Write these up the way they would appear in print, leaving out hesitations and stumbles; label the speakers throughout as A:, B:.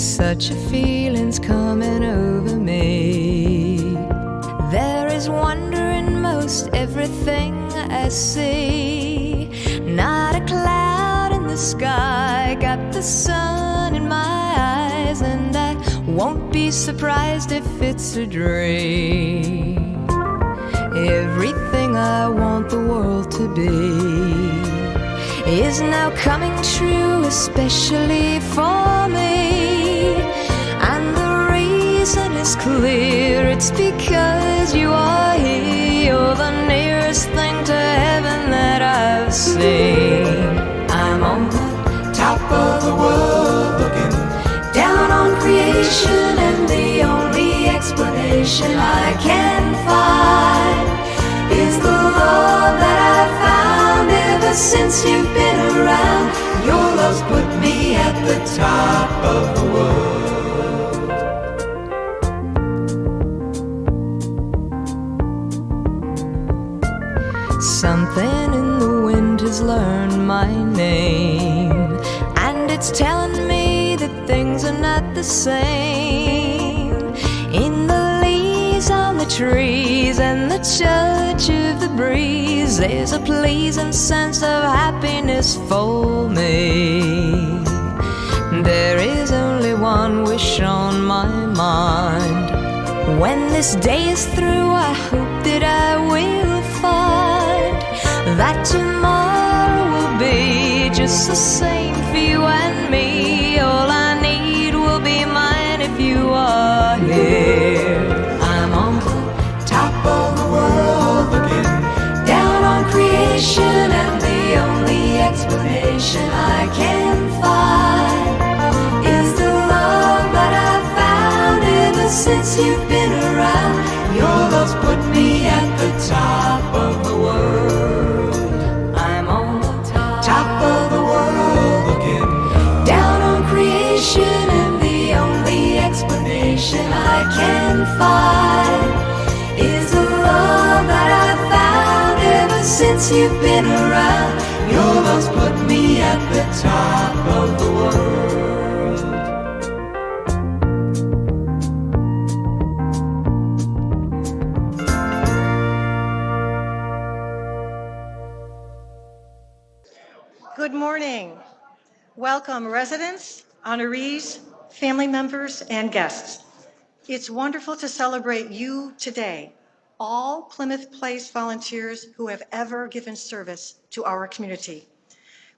A: Such a feeling's coming over me. There is wonder in most everything I see. Not a cloud in the sky, got the sun in my eyes, and I won't be surprised if it's a dream. Everything I want the world to be is now coming true, especially for me. And the reason is clear, it's because you are here. You're the nearest thing to heaven that I've seen. I'm on the top of the world, looking down on creation, and the only explanation I can find is the love that I've found ever since you've been around. Your love's put me at the top of the world. Something in the wind has learned my name, and it's telling me that things are not the same. In the leaves on the trees and the touch of the breeze, there's a pleasing sense of happiness for me. There is only one wish on my mind. When this day is through, I hope that I will find that tomorrow will be just the same for you and me. All I need will be mine if you are here. I'm on the top of the world, looking down on creation, and the only explanation I can find is the love that I've found ever since you've been around. Your love's put me at the top of the world. I'm on the top of the world, looking down on creation, and the only explanation I can find is the love that I've found ever since you've been around. Your love's put me at the top of the world.
B: Good morning. Welcome, residents, honorees, family members, and guests. It's wonderful to celebrate you today, all Plymouth Place volunteers who have ever given service to our community.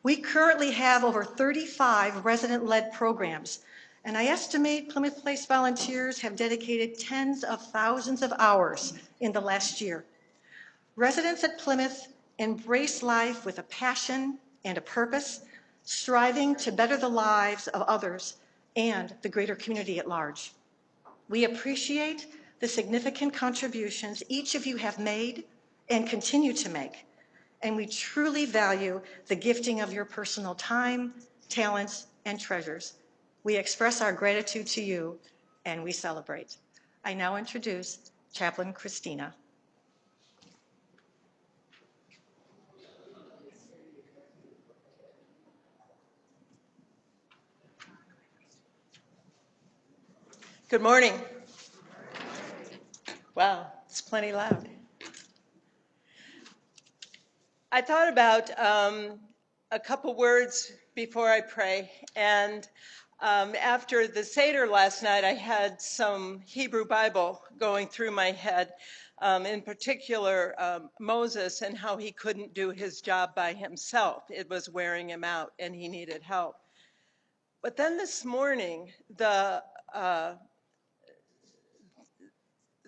B: We currently have over 35 resident-led programs, and I estimate Plymouth Place volunteers have dedicated tens of thousands of hours in the last year. Residents at Plymouth embrace life with a passion and a purpose, striving to better the lives of others and the greater community at large. We appreciate the significant contributions each of you have made and continue to make, and we truly value the gifting of your personal time, talents, and treasures. We express our gratitude to you, and we celebrate. I now introduce Chaplain Christina.
C: Good morning. Wow, it's plenty loud. I thought about a couple words before I pray, and after the Seder last night, I had some Hebrew Bible going through my head, in particular Moses and how he couldn't do his job by himself. It was wearing him out, and he needed help. But then this morning,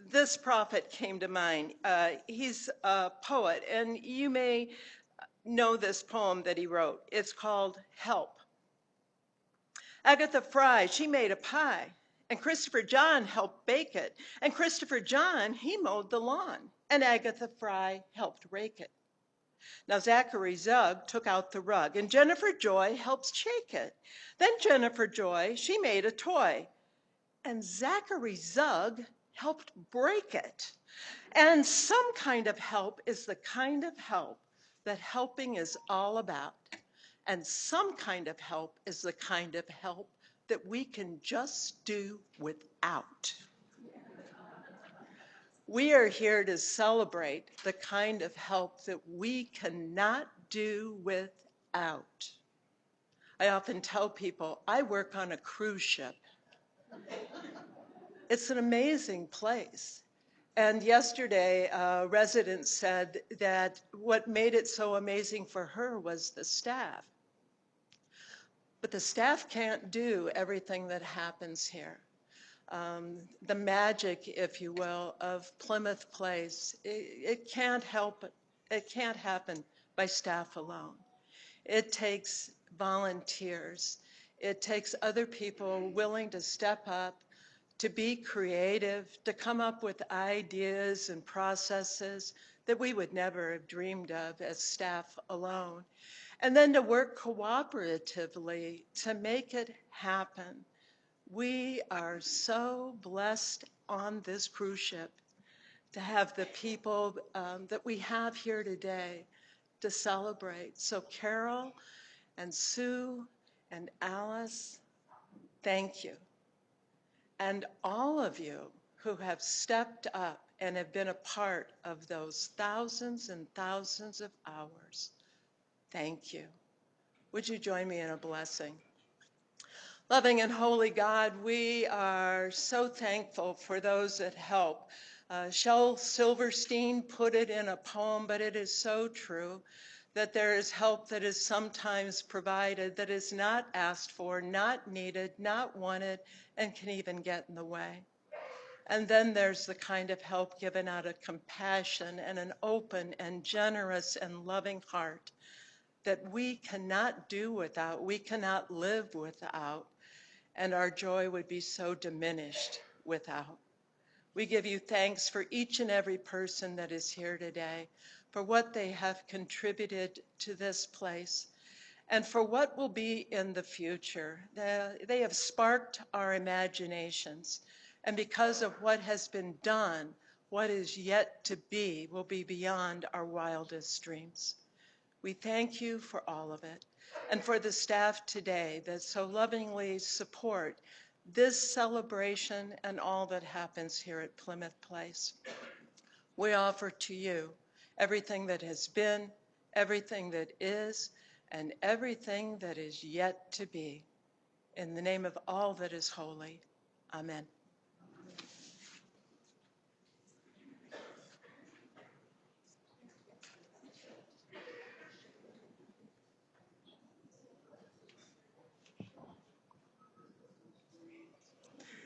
C: this prophet came to mind. He's a poet, and you may know this poem that he wrote. It's called Help. Agatha Fry, she made a pie, and Christopher John helped bake it. And Christopher John, he mowed the lawn, and Agatha Fry helped rake it. Now Zachary Zug took out the rug, and Jennifer Joy helps shake it. Then Jennifer Joy, she made a toy, and Zachary Zug helped break it. And some kind of help is the kind of help that helping is all about. And some kind of help is the kind of help that we can just do without. We are here to celebrate the kind of help that we cannot do without. I often tell people, I work on a cruise ship. It's an amazing place. And yesterday, a resident said that what made it so amazing for her was the staff. But the staff can't do everything that happens here. The magic, if you will, of Plymouth Place, it can't help it. It can't happen by staff alone. It takes volunteers. It takes other people willing to step up, to be creative, to come up with ideas and processes that we would never have dreamed of as staff alone. And then to work cooperatively to make it happen. We are so blessed on this cruise ship to have the people that we have here today to celebrate. So Carol and Sue and Alice, thank you. And all of you who have stepped up and have been a part of those thousands and thousands of hours, thank you. Would you join me in a blessing? Loving and holy God, we are so thankful for those that help. Shel Silverstein put it in a poem, but it is so true that there is help that is sometimes provided that is not asked for, not needed, not wanted, and can even get in the way. And then there's the kind of help given out of compassion and an open and generous and loving heart that we cannot do without, we cannot live without, and our joy would be so diminished without. We give you thanks for each and every person that is here today, for what they have contributed to this place, and for what will be in the future. They have sparked our imaginations, and because of what has been done, what is yet to be will be beyond our wildest dreams. We thank you for all of it, and for the staff today that so lovingly support this celebration and all that happens here at Plymouth Place. We offer to you everything that has been, everything that is, and everything that is yet to be. In the name of all that is holy, amen.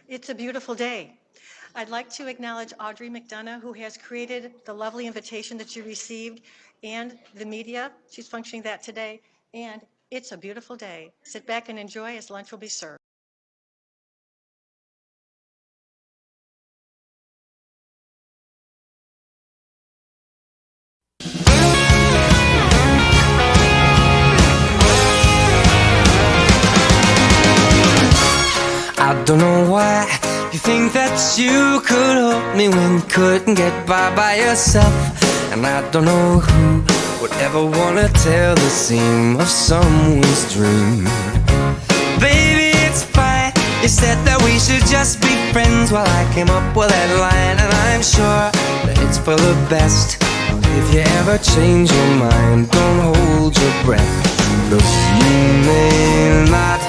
B: It's a beautiful day. I'd like to acknowledge Audrey McDonough, who has created the lovely invitation that you received, and the media. She's functioning that today. And it's a beautiful day. Sit back and enjoy as lunch will be served.
D: I don't know why you think that you could help me when you couldn't get by yourself. And I don't know who would ever wanna tell the seam of someone's dream. Baby, it's fine. You said that we should just be friends. Well, I came up with that line, and I'm sure that it's for the best. If you ever change your mind, don't hold your breath. Look, you may not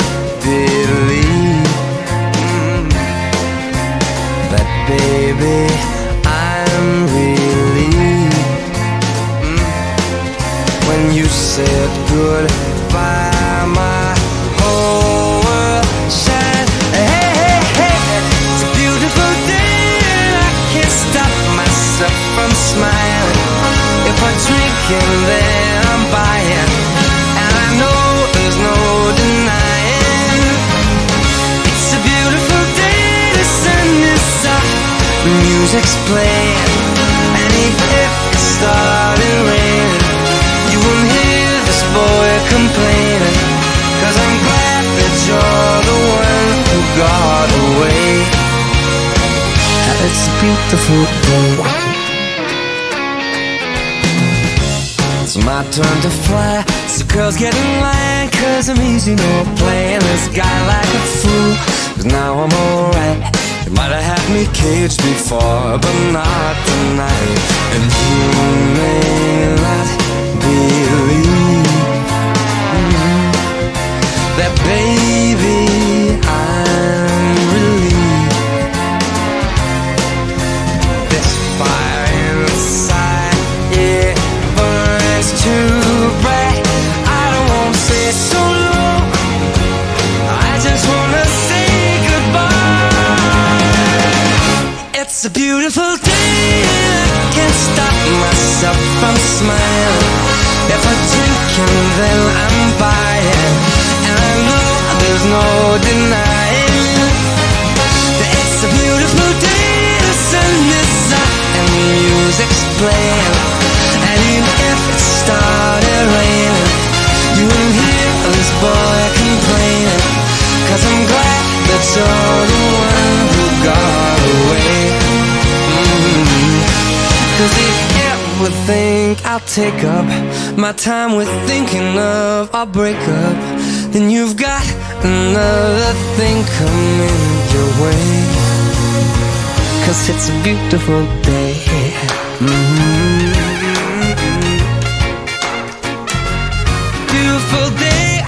D: believe that, baby, I'm relieved when you said goodbye, my whole world shined. Hey, hey, hey, it's a beautiful day and I can't stop myself from smiling. If I'm drinking, then I'm buying, and I know there's no denying. It's a beautiful day, the sun is up, the music's playing, and even if it started raining, you won't hear this boy complaining, 'cause I'm glad that you're the one who got away. It's a beautiful day. It's my turn to fly, so girls get in line, 'cause I'm easy, no playing this guy like a fool. 'cause now I'm alright. You might have had me caged before, but not tonight. And you may not believe that, baby, I'm relieved. This fire inside, it burns too bright. I don't want to say so long, I just want to say goodbye. It's a beautiful day, and I can't stop myself from smiling. If I drink and then I'm buying, and I know there's no denying that it's a beautiful day. The sun is up and the music's playing, and even if it started raining, you won't hear this boy complaining, 'cause I'm glad that you're the one who got away. 'Cause if you ever think I'll take up my time with thinking of our breakup, then you've got another thing coming your way. 'Cause it's a beautiful day. Beautiful day.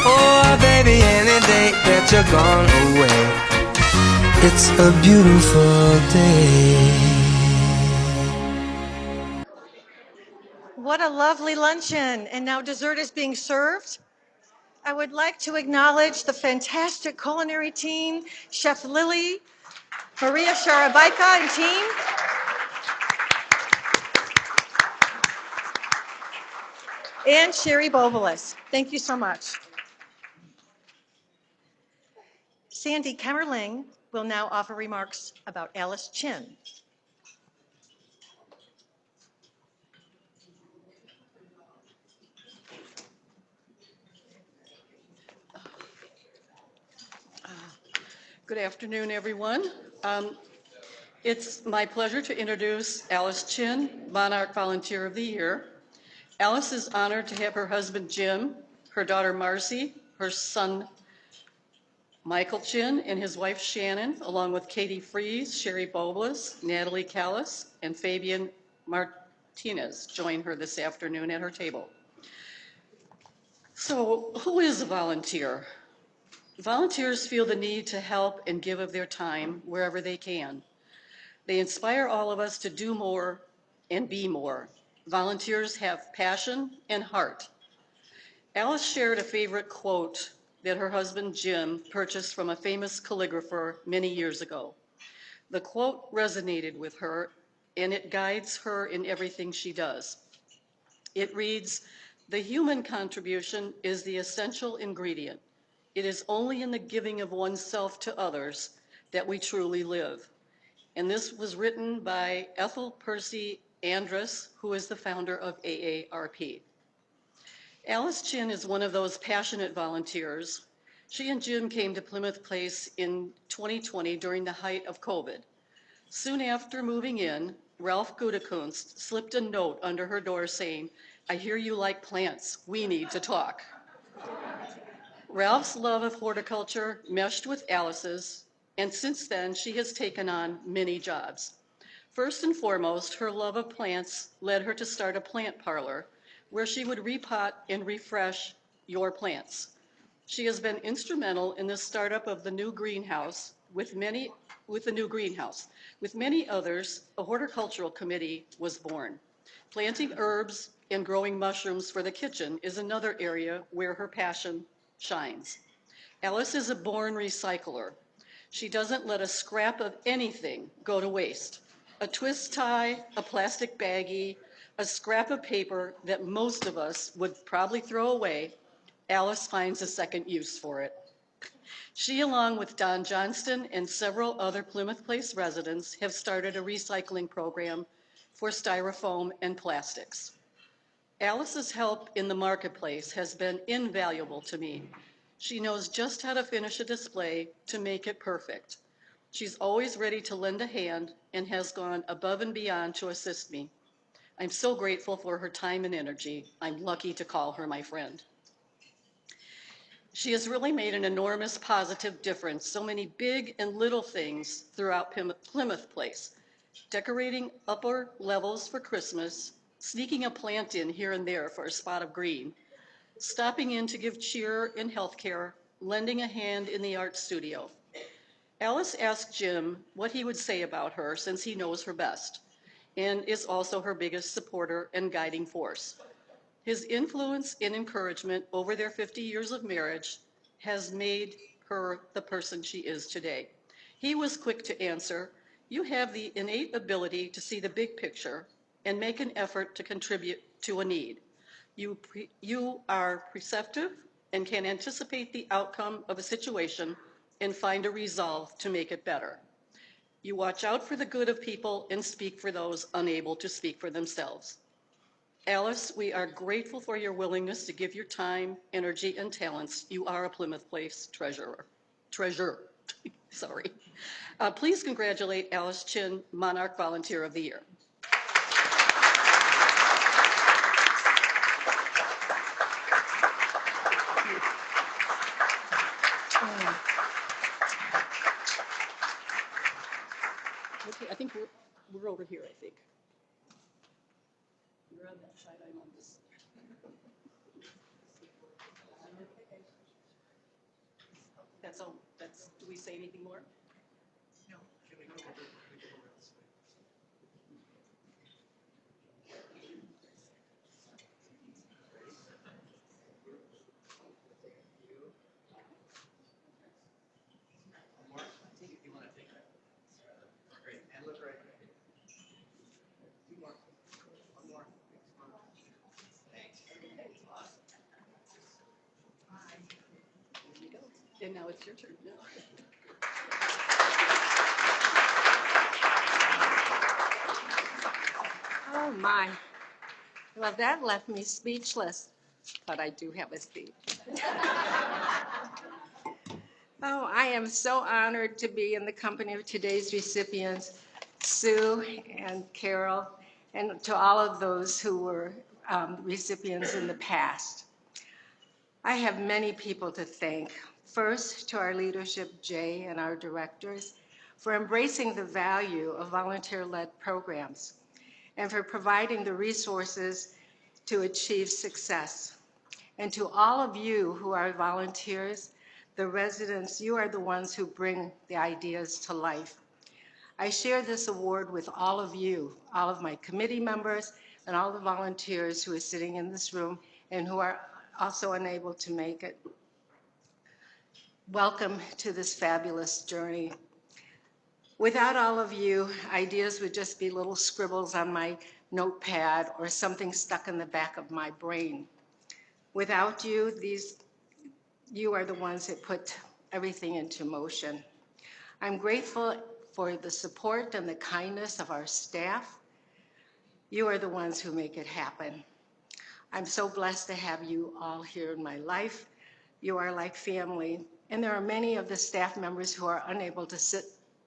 D: Oh, baby, any day that you're gone away, it's a beautiful day.
B: What a lovely luncheon. And now dessert is being served. I would like to acknowledge the fantastic culinary team, Chef Lily, Maria Sharabaika and team. And Sherry Bovelis. Thank you so much. Sandy Kemmerling will now offer remarks about Alice Chin.
E: Good afternoon, everyone. It's my pleasure to introduce Alice Chin, Monarch Volunteer of the Year. Alice is honored to have her husband, Jim, her daughter, Marcy, her son, Michael Chin, and his wife, Shannon, along with Katie Fries, Sherry Bobles, Natalie Callis, and Fabian Martinez join her this afternoon at her table. So, who is a volunteer? Volunteers feel the need to help and give of their time wherever they can. They inspire all of us to do more and be more. Volunteers have passion and heart. Alice shared a favorite quote that her husband Jim purchased from a famous calligrapher many years ago. The quote resonated with her, and it guides her in everything she does. It reads, "The human contribution is the essential ingredient. It is only in the giving of oneself to others that we truly live." And this was written by Ethel Percy Andrus, who is the founder of AARP. Alice Chin is one of those passionate volunteers. She and Jim came to Plymouth Place in 2020 during the height of COVID. Soon after moving in, Ralph Gudekunst slipped a note under her door saying, "I hear you like plants. We need to talk." Ralph's love of horticulture meshed with Alice's, and since then she has taken on many jobs. First and foremost, her love of plants led her to start a plant parlor where she would repot and refresh your plants. She has been instrumental in the startup of the new greenhouse. With many others, a horticultural committee was born. Planting herbs and growing mushrooms for the kitchen is another area where her passion shines. Alice is a born recycler. She doesn't let a scrap of anything go to waste. A twist tie, a plastic baggie, a scrap of paper that most of us would probably throw away, Alice finds a second use for it. She, along with Don Johnston and several other Plymouth Place residents, have started a recycling program for styrofoam and plastics. Alice's help in the marketplace has been invaluable to me. She knows just how to finish a display to make it perfect. She's always ready to lend a hand and has gone above and beyond to assist me. I'm so grateful for her time and energy. I'm lucky to call her my friend. She has really made an enormous positive difference, so many big and little things throughout Plymouth Place. Decorating upper levels for Christmas, sneaking a plant in here and there for a spot of green, stopping in to give cheer in healthcare, lending a hand in the art studio. Alice asked Jim what he would say about her since he knows her best and is also her biggest supporter and guiding force. His influence and encouragement over their 50 years of marriage has made her the person she is today. He was quick to answer, "You have the innate ability to see the big picture and make an effort to contribute to a need. You are perceptive and can anticipate the outcome of a situation and find a resolve to make it better. You watch out for the good of people and speak for those unable to speak for themselves." Alice, we are grateful for your willingness to give your time, energy, and talents. You are a Plymouth Place treasurer. Sorry. Please congratulate Alice Chin, Monarch Volunteer of the Year. Okay, I think we're over here, I think. You're on that side, I'm on this side. That's all. Do we say anything more? No. And now it's your turn. No.
F: Oh, my. Well, that left me speechless, but I do have a speech. Oh, I am so honored to be in the company of today's recipients, Sue and Carol, and to all of those who were recipients in the past. I have many people to thank. First, to our leadership, Jay, and our directors, for embracing the value of volunteer-led programs and for providing the resources to achieve success. And to all of you who are volunteers, the residents, you are the ones who bring the ideas to life. I share this award with all of you, all of my committee members, and all the volunteers who are sitting in this room and who are also unable to make it. Welcome to this fabulous journey. Without all of you, ideas would just be little scribbles on my notepad or something stuck in the back of my brain. Without you, you are the ones that put everything into motion. I'm grateful for the support and the kindness of our staff. You are the ones who make it happen. I'm so blessed to have you all here in my life. You are like family. And there are many of the staff members who are unable to sit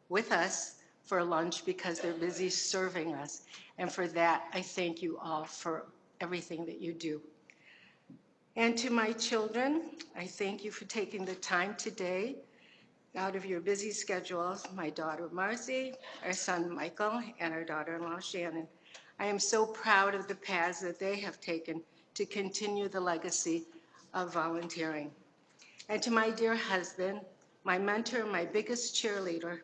F: with us for lunch because they're busy serving us. And for that, I thank you all for everything that you do. And to my children, I thank you for taking the time today out of your busy schedules, my daughter Marcy, our son Michael, and our daughter-in-law Shannon. I am so proud of the paths that they have taken to continue the legacy of volunteering. And to my dear husband, my mentor, my biggest cheerleader,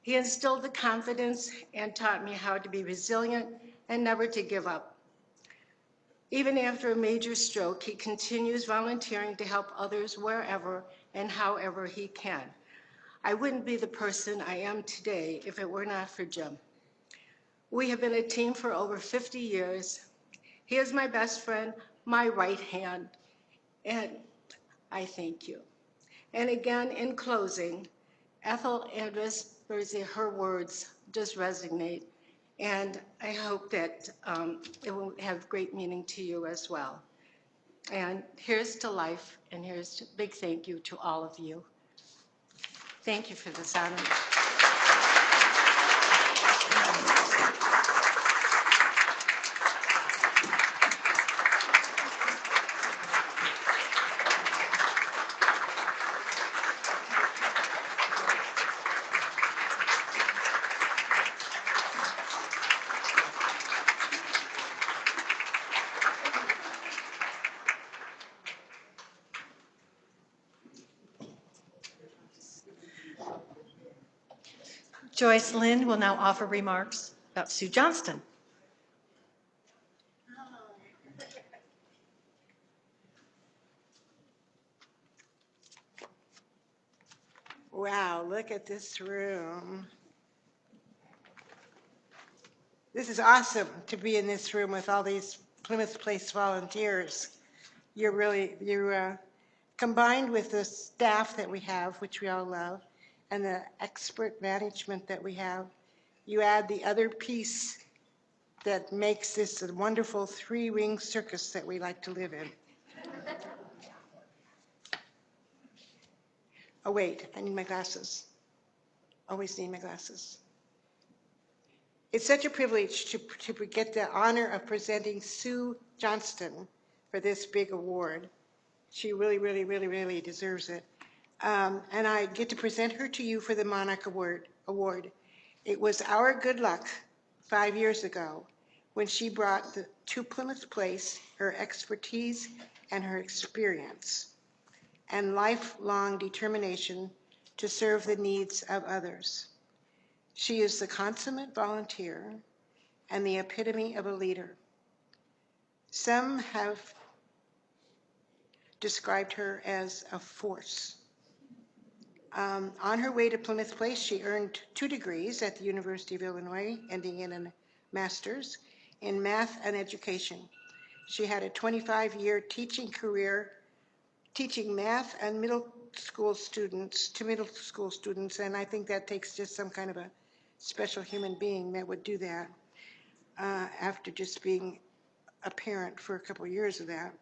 F: he instilled the confidence and taught me how to be resilient and never to give up. Even after a major stroke, he continues volunteering to help others wherever and however he can. I wouldn't be the person I am today if it were not for Jim. We have been a team for over 50 years. He is my best friend, my right hand, and I thank you. And again, in closing, Ethel Andress, her words just resonate, and I hope that it will have great meaning to you as well. And here's to life, and here's a big thank you to all of you. Thank you for this honor.
B: Joyce Lynn will now offer remarks about Sue Johnston.
G: Wow, look at this room. This is awesome to be in this room with all these Plymouth Place volunteers. You're combined with the staff that we have, which we all love, and the expert management that we have, you add the other piece that makes this a wonderful three-ring circus that we like to live in. Oh wait, I need my glasses. Always need my glasses. It's such a privilege to get the honor of presenting Sue Johnston for this big award. She really deserves it. And I get to present her to you for the Monarch Award. It was our good luck 5 years ago when she brought to Plymouth Place her expertise and her experience and lifelong determination to serve the needs of others. She is the consummate volunteer and the epitome of a leader. Some have described her as a force. On her way to Plymouth Place, she earned 2 degrees at the University of Illinois, ending in a master's in math and education. She had a 25-year teaching career, teaching math and middle school students, and I think that takes just some kind of a special human being that would do that after just being a parent for a couple of years of that.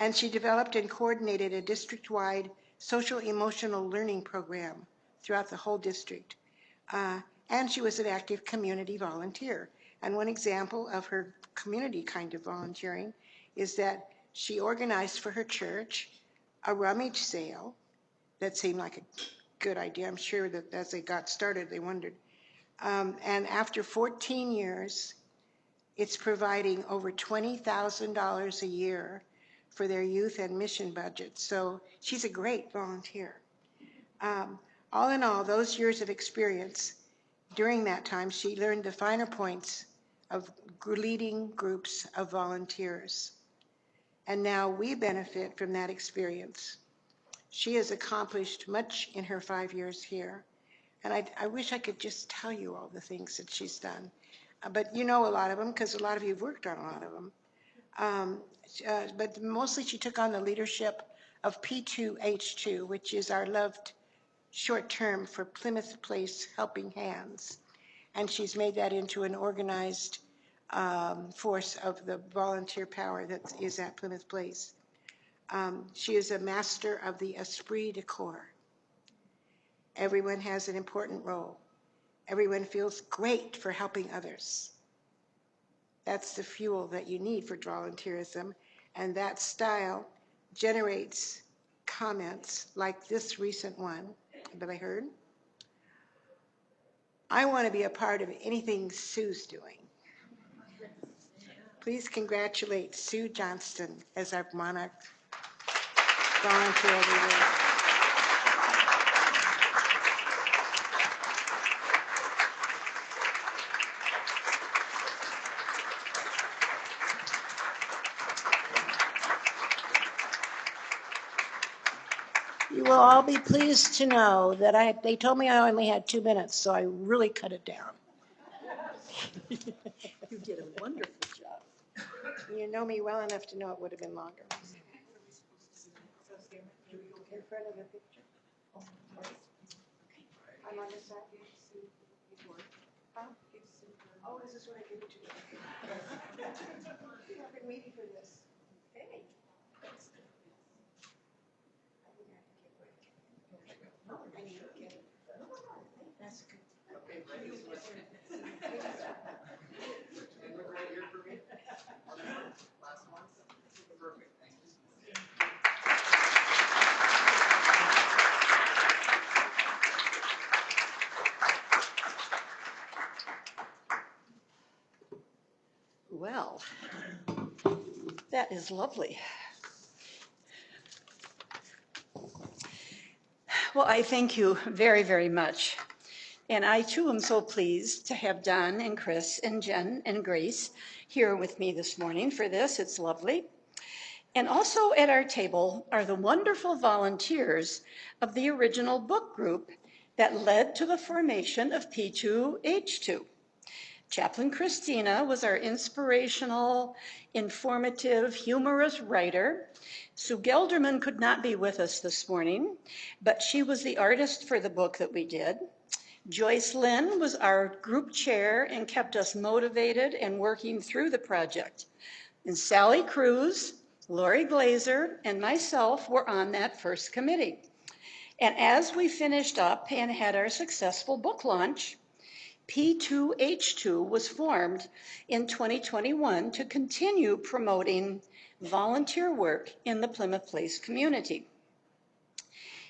G: And she developed and coordinated a district-wide social emotional learning program throughout the whole district. And she was an active community volunteer. And one example of her community kind of volunteering is that she organized for her church a rummage sale that seemed like a good idea. I'm sure that as they got started, they wondered. And after 14 years, it's providing over $20,000 a year for their youth and mission budget. So she's a great volunteer. All in all, those years of experience, during that time, she learned the finer points of leading groups of volunteers. And now we benefit from that experience. She has accomplished much in her 5 years here. And I wish I could just tell you all the things that she's done. But you know a lot of them because a lot of you have worked on a lot of them. But mostly she took on the leadership of P2H2, which is our loved short term for Plymouth Place Helping Hands. And she's made that into an organized force of the volunteer power that is at Plymouth Place. She is a master of the esprit de corps. Everyone has an important role. Everyone feels great for helping others. That's the fuel that you need for volunteerism, and that style generates comments like this recent one that I heard. I want to be a part of anything Sue's doing. Please congratulate Sue Johnston as our Monarch Volunteer of the Year. You will all be pleased to know that they told me I only had 2 minutes, so I really cut it down.
E: You did a wonderful job.
G: You know me well enough to know it would have been longer. In front of the picture? I'm on this side. Huh? Oh, this is what I give it to you. I've been waiting for this. Hey. I need to get it. That's good.
E: Well, that is lovely.
H: Well, I thank you very, very much. And I too am so pleased to have Don and Chris and Jen and Grace here with me this morning for this. It's lovely. And also at our table are the wonderful volunteers of the original book group that led to the formation of P2H2. Chaplain Christina was our inspirational, informative, humorous writer. Sue Gelderman could not be with us this morning, but she was the artist for the book that we did. Joyce Lynn was our group chair and kept us motivated and working through the project. And Sally Cruz, Lori Glazer, and myself were on that first committee. And as we finished up and had our successful book launch, P2H2 was formed in 2021 to continue promoting volunteer work in the Plymouth Place community.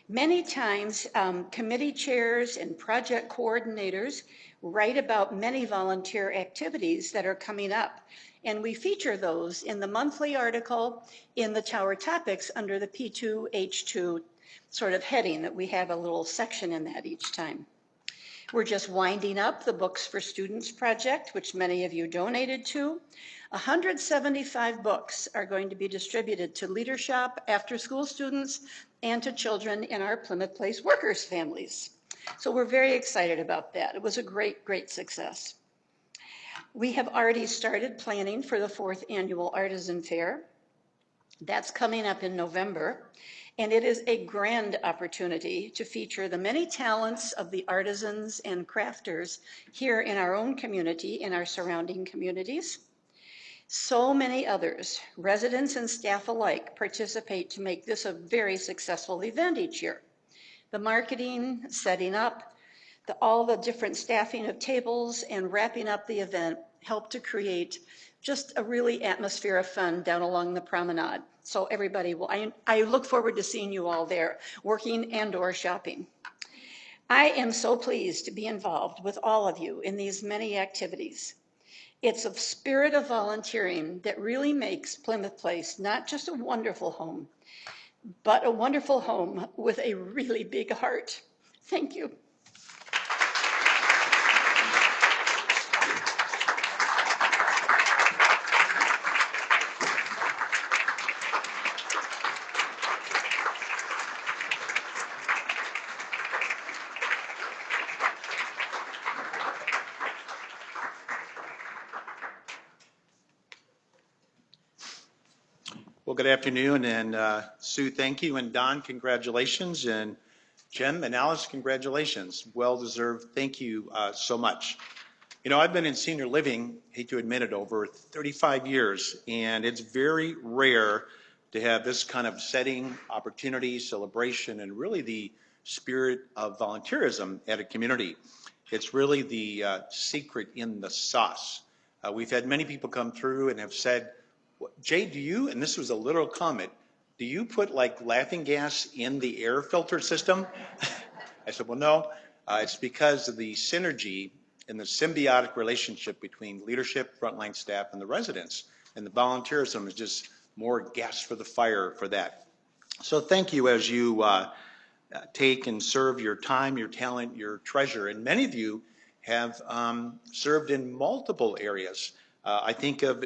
H: Many times, committee chairs and project coordinators write about many volunteer activities that are coming up, and we feature those in the monthly article in the Tower Topics under the P2H2 sort of heading that we have a little section in that each time. We're just winding up the Books for Students project, which many of you donated to. 175 books are going to be distributed to leadership, after-school students, and to children in our Plymouth Place workers' families. So we're very excited about that. It was a great, great success. We have already started planning for the 4th Annual Artisan Fair. That's coming up in November. And it is a grand opportunity to feature the many talents of the artisans and crafters here in our own community, in our surrounding communities. So many others, residents and staff alike, participate to make this a very successful event each year. The marketing, setting up, all the different staffing of tables, and wrapping up the event help to create just a really atmosphere of fun down along the promenade. So everybody will, I look forward to seeing you all there, working and/or shopping. I am so pleased to be involved with all of you in these many activities. It's a spirit of volunteering that really makes Plymouth Place not just a wonderful home, but a wonderful home with a really big heart. Thank you.
I: Well, good afternoon, and Sue, thank you, and Don, congratulations, and Jen and Alice, congratulations. Well-deserved. Thank you so much. You know, I've been in senior living, hate to admit it, over 35 years, and it's very rare to have this kind of setting, opportunity, celebration, and really the spirit of volunteerism at a community. It's really the secret in the sauce. We've had many people come through and have said, Jay, do you, and this was a literal comment, do you put like laughing gas in the air filter system? I said, well, no, it's because of the synergy and the symbiotic relationship between leadership, frontline staff, and the residents. And the volunteerism is just more gas for the fire for that. So thank you as you take and serve your time, your talent, your treasure. And many of you have served in multiple areas. I think of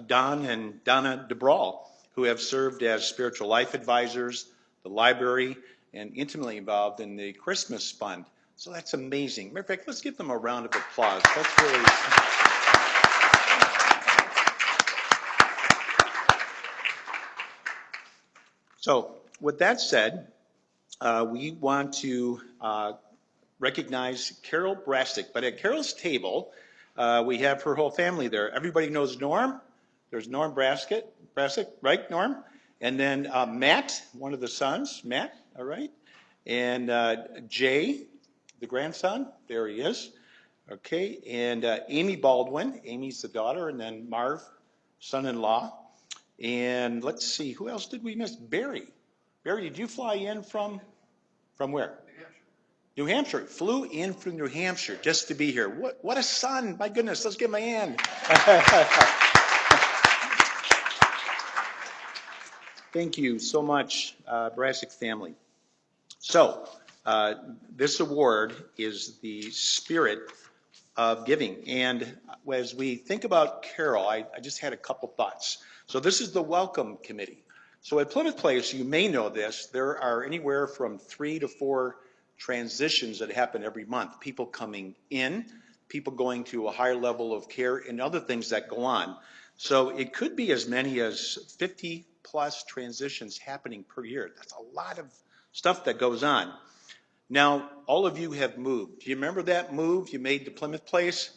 I: Don and Donna DeBrawl, who have served as spiritual life advisors, the library, and intimately involved in the Christmas fund. So that's amazing. Matter of fact, let's give them a round of applause. That's really... So with that said, we want to recognize Carol Brastick. But at Carol's table, we have her whole family there. Everybody knows Norm. There's Norm Brastick, right, Norm? And then Matt, one of the sons, Matt, all right? And Jay, the grandson, there he is. Okay, and Amy Baldwin, Amy's the daughter, and then Marv, son-in-law. And let's see, who else did we miss? Barry. Barry, did you fly in from where? New Hampshire. Flew in from New Hampshire just to be here. What a son. My goodness, let's give him a hand. Thank you so much, Brassic family. So Uh, This award is the spirit of giving. And as we think about Carol, I just had a couple thoughts. So this is the Welcome Committee. So at Plymouth Place, you may know this, there are anywhere from 3 to 4 transitions that happen every month. People coming in, people going to a higher level of care, and other things that go on. So it could be as many as 50 plus transitions happening per year. That's a lot of stuff that goes on. Now, all of you have moved. Do you remember that move you made to Plymouth Place?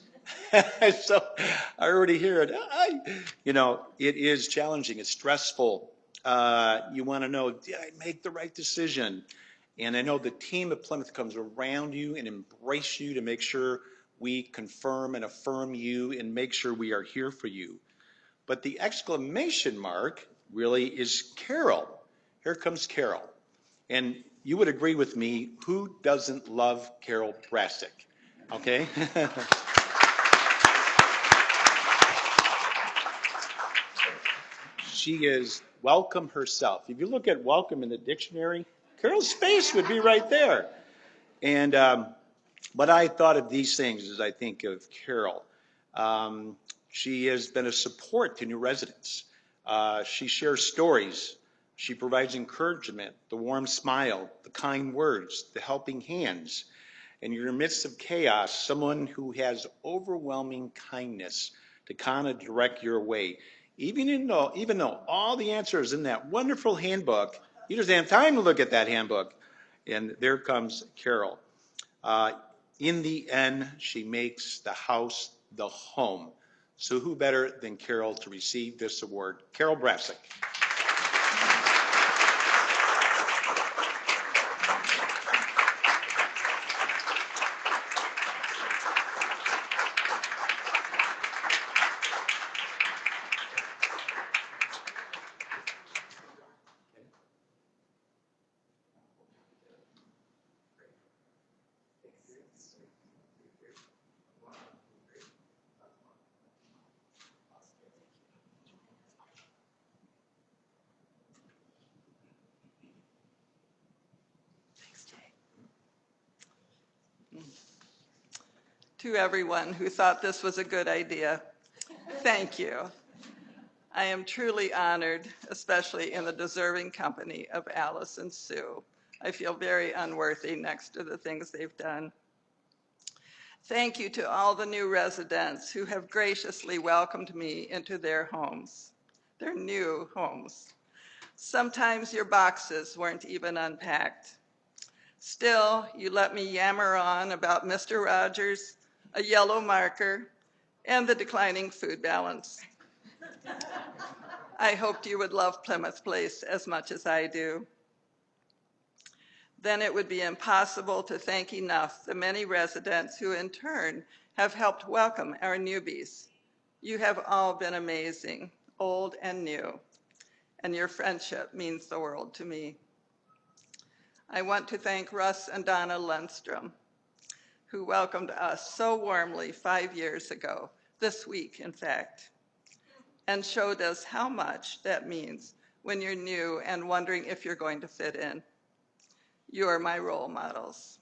I: So I already hear it. It is challenging. It's stressful. You want to know, did I make the right decision? And I know the team at Plymouth comes around you and embrace you to make sure we confirm and affirm you and make sure we are here for you. But the exclamation mark really is Carol. Here comes Carol. And you would agree with me, who doesn't love Carol Brassic? Okay? She is welcome herself. If you look at welcome in the dictionary, Carol's face would be right there. And but I thought of these things as I think of Carol. She has been a support to new residents. She shares stories. She provides encouragement, the warm smile, the kind words, the helping hands. And in your midst of chaos, someone who has overwhelming kindness to kind of direct your way. Even though all the answers in that wonderful handbook, you just have time to look at that handbook. And there comes Carol. In the end, she makes the house the home. So who better than Carol to receive this award? Carol Brassic.
J: To everyone who thought this was a good idea, thank you. I am truly honored, especially in the deserving company of Alice and Sue. I feel very unworthy next to the things they've done. Thank you to all the new residents who have graciously welcomed me into their homes, their new homes. Sometimes your boxes weren't even unpacked. Still, you let me yammer on about Mr. Rogers, a yellow marker, and the declining food balance. I hoped you would love Plymouth Place as much as I do. Then it would be impossible to thank enough the many residents who in turn have helped welcome our newbies. You have all been amazing, old and new, and your friendship means the world to me. I want to thank Russ and Donna Lundstrom, who welcomed us so warmly 5 years ago, this week in fact, and showed us how much that means when you're new and wondering if you're going to fit in. You are my role models.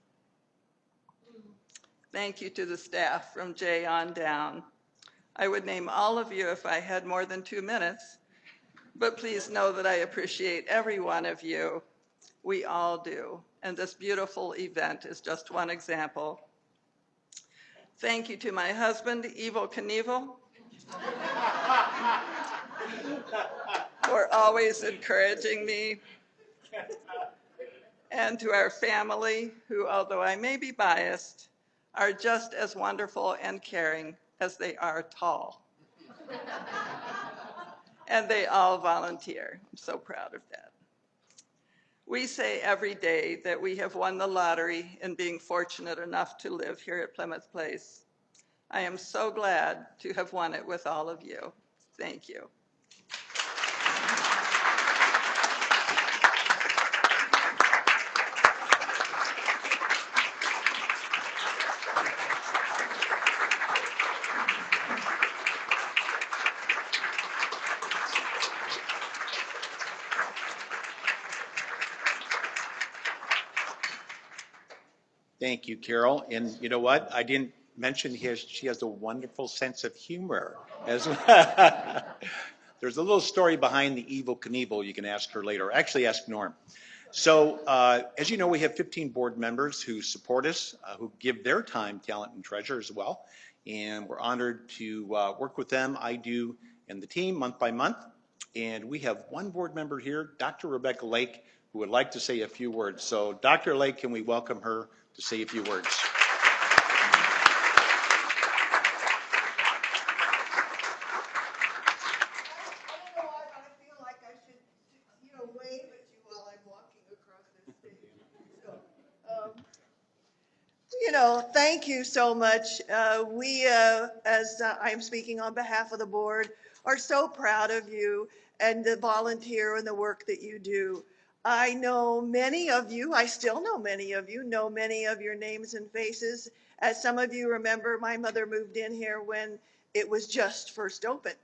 J: Thank you to the staff from Jay on down. I would name all of you if I had more than 2 minutes, but please know that I appreciate every one of you. We all do, and this beautiful event is just one example. Thank you to my husband, Evel Knievel, for always encouraging me, and to our family, who, although I may be biased, are just as wonderful and caring as they are tall. And they all volunteer. I'm so proud of that. We say every day that we have won the lottery in being fortunate enough to live here at Plymouth Place. I am so glad to have won it with all of you. Thank you.
I: Thank you, Carol. And you know what? I didn't mention she has a wonderful sense of humor as well. There's a little story behind the Evel Knievel you can ask her later. Actually, ask Norm. So, as you know, we have 15 board members who support us, who give their time, talent, and treasure as well. And we're honored to work with them. I do, and the team, month by month. And we have one board member here, Dr. Rebecca Lake, who would like to say a few words. So, Dr. Lake, can we welcome her to say a few words?
K: Thank you so much. We, as I'm speaking on behalf of the board, are so proud of you and the volunteer and the work that you do. I know many of you, I still know many of you, know many of your names and faces. As some of you remember, my mother moved in here when it was just first opened.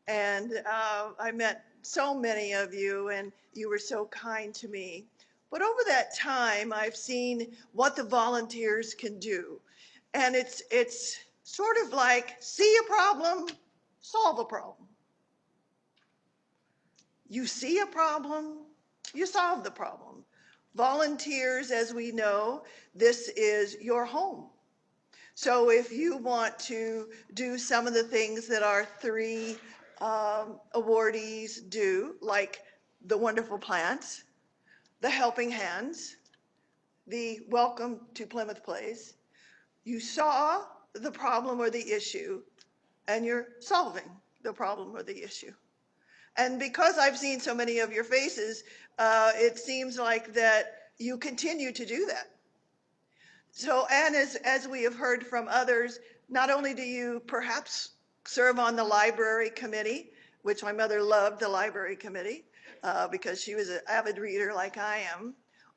K: And I met so many of you, and you were so kind to me. But over that time, I've seen what the volunteers can do. And it's sort of like, see a problem, solve a problem. You see a problem, you solve the problem. Volunteers, as we know, this is your home. So if you want to do some of the things that our three awardees do, like the wonderful plants, the helping hands, the welcome to Plymouth Place, you saw the problem or the issue and you're solving the problem or the issue. And because I've seen so many of your faces, it seems like that you continue to do that. So, and as we have heard from others, not only do you perhaps serve on the library committee, which my mother loved the library committee because she was an avid reader like I am,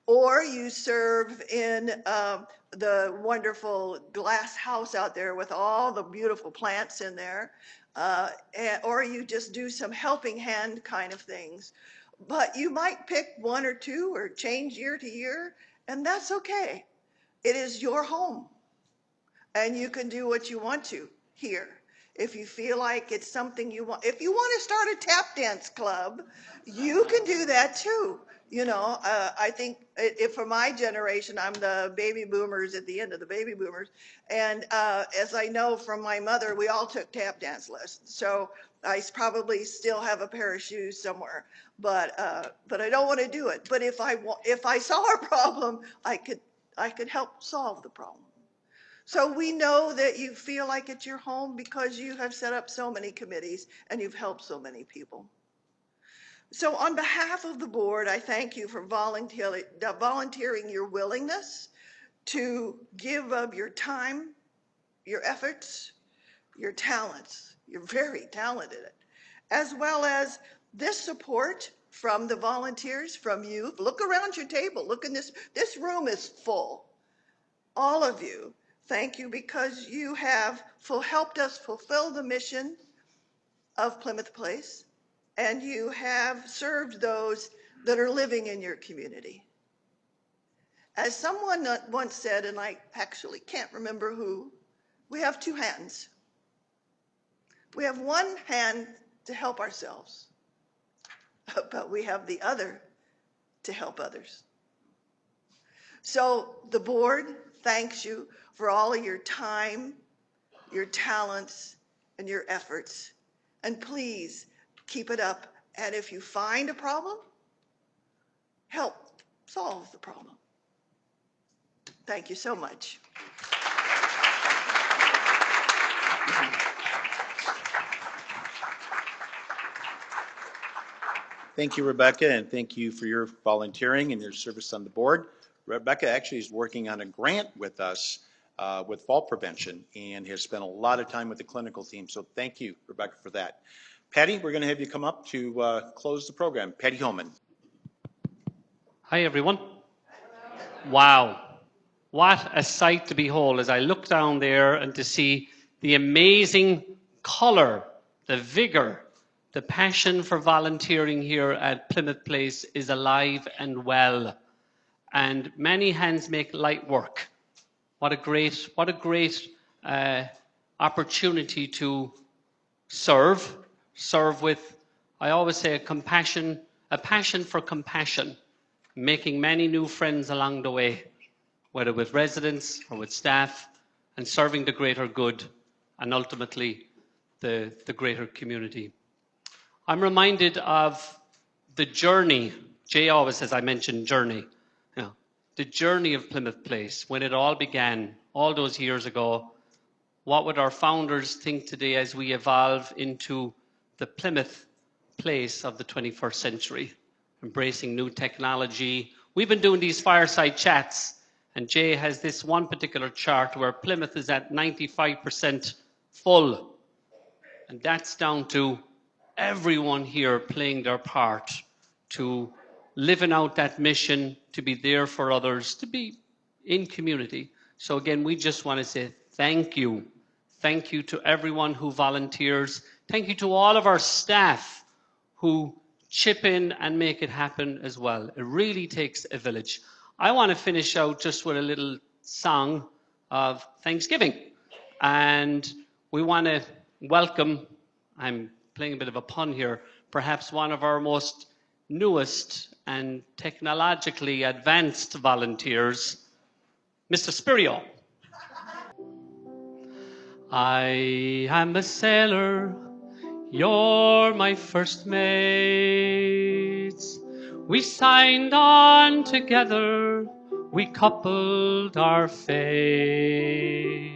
K: or you serve in the wonderful glass house out there with all the beautiful plants in there, or you just do some helping hand kind of things. But you might pick one or two or change year to year, and that's okay. It is your home, and you can do what you want to here. If you feel like it's something you want, if you want to start a tap dance club, you can do that too. I think if for my generation, I'm the baby boomers at the end of the baby boomers. And as I know from my mother, we all took tap dance lessons. So I probably still have a pair of shoes somewhere, but I don't want to do it. But if I saw a problem, I could help solve the problem. So we know that you feel like it's your home because you have set up so many committees and you've helped so many people. So on behalf of the board, I thank you for volunteering your willingness to give of your time, your efforts, your talents. You're very talented, as well as this support from the volunteers, from you. Look around your table. Look in this room is full. All of you. Thank you because you have helped us fulfill the mission of Plymouth Place, and you have served those that are living in your community. As someone once said, and I actually can't remember who, we have two hands. We have one hand to help ourselves, but we have the other to help others. So the board thanks you for all of your time, your talents, and your efforts. And please keep it up. And if you find a problem, help solve the problem. Thank you so much.
I: Thank you, Rebecca, and thank you for your volunteering and your service on the board. Rebecca actually is working on a grant with us with fall prevention and has spent a lot of time with the clinical team. So thank you, Rebecca, for that. Patty, we're going to have you come up to close the program. Patty Holman.
L: Hi, everyone. Wow. What a sight to behold as I look down there and to see the amazing colour, the vigour, the passion for volunteering here at Plymouth Place is alive and well. And many hands make light work. What a great opportunity to serve with, I always say, a passion for compassion, making many new friends along the way, whether with residents or with staff, and serving the greater good and ultimately the greater community. I'm reminded of the journey. Jay always says I mention journey. You know, the journey of Plymouth Place, when it all began all those years ago. What would our founders think today as we evolve into the Plymouth Place of the 21st century, embracing new technology? We've been doing these fireside chats, and Jay has this one particular chart where Plymouth is at 95% full. And that's down to everyone here playing their part, to living out that mission, to be there for others, to be in community. So again, we just want to say thank you. Thank you to everyone who volunteers. Thank you to all of our staff who chip in and make it happen as well. It really takes a village. I want to finish out just with a little song of Thanksgiving. And we want to welcome, I'm playing a bit of a pun here, perhaps one of our most newest and technologically advanced volunteers, Mr. Spirio. I am a sailor, you're my first mates. We signed on together, we coupled our fate.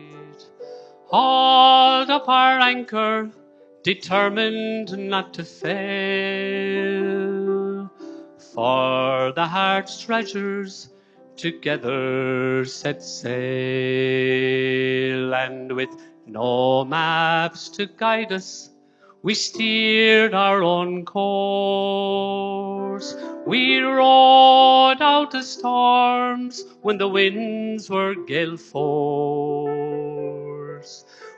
L: Hauled up our anchor, determined not to fail. For the heart's treasures together set sail, and with no maps to guide us, we steered our own course. We rode out the storms when the winds were gale force.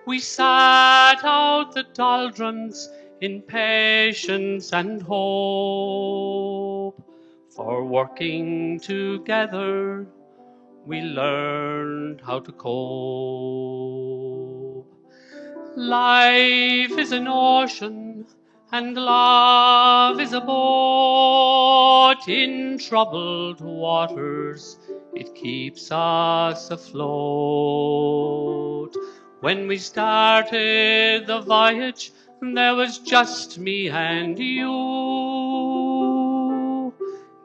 L: We sat out the doldrums in patience and hope. For working together, we learned how to cope. Life is an ocean, and love is a boat. In troubled waters, it keeps us afloat. When we started the voyage, there was just me and you.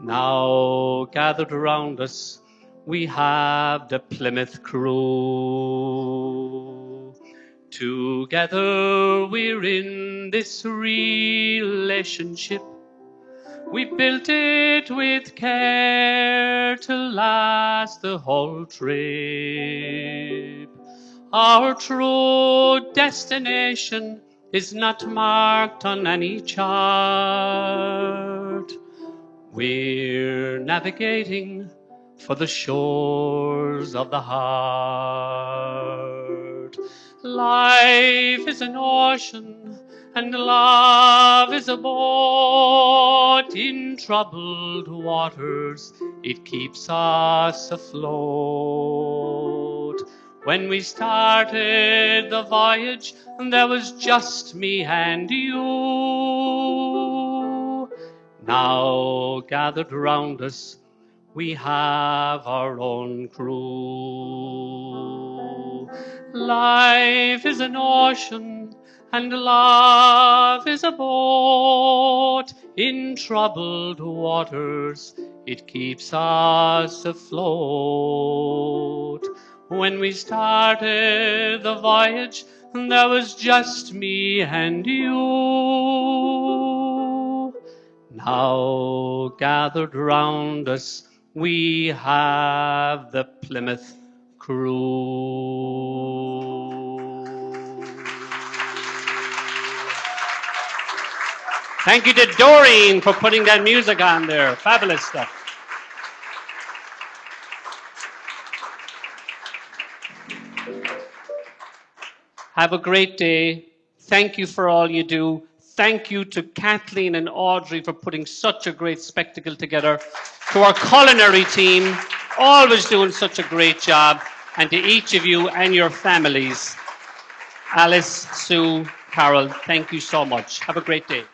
L: Now gathered around us, we have the Plymouth crew. Together we're in this relationship. We built it with care to last the whole trip. Our true destination is not marked on any chart. We're navigating for the shores of the heart. Life is an ocean, and love is a boat. In troubled waters, it keeps us afloat. When we started the voyage, there was just me and you. Now gathered round us, we have our own crew. Life is an ocean, and love is a boat. In troubled waters, it keeps us afloat. When we started the voyage, there was just me and you. Now gathered round us, we have the Plymouth crew. Thank you to Doreen for putting that music on there. Fabulous stuff. Have a great day. Thank you for all you do. Thank you to Kathleen and Audrey for putting such a great spectacle together. To our culinary team, always doing such a great job. And to each of you and your families, Alice, Sue, Carol, thank you so much. Have a great day.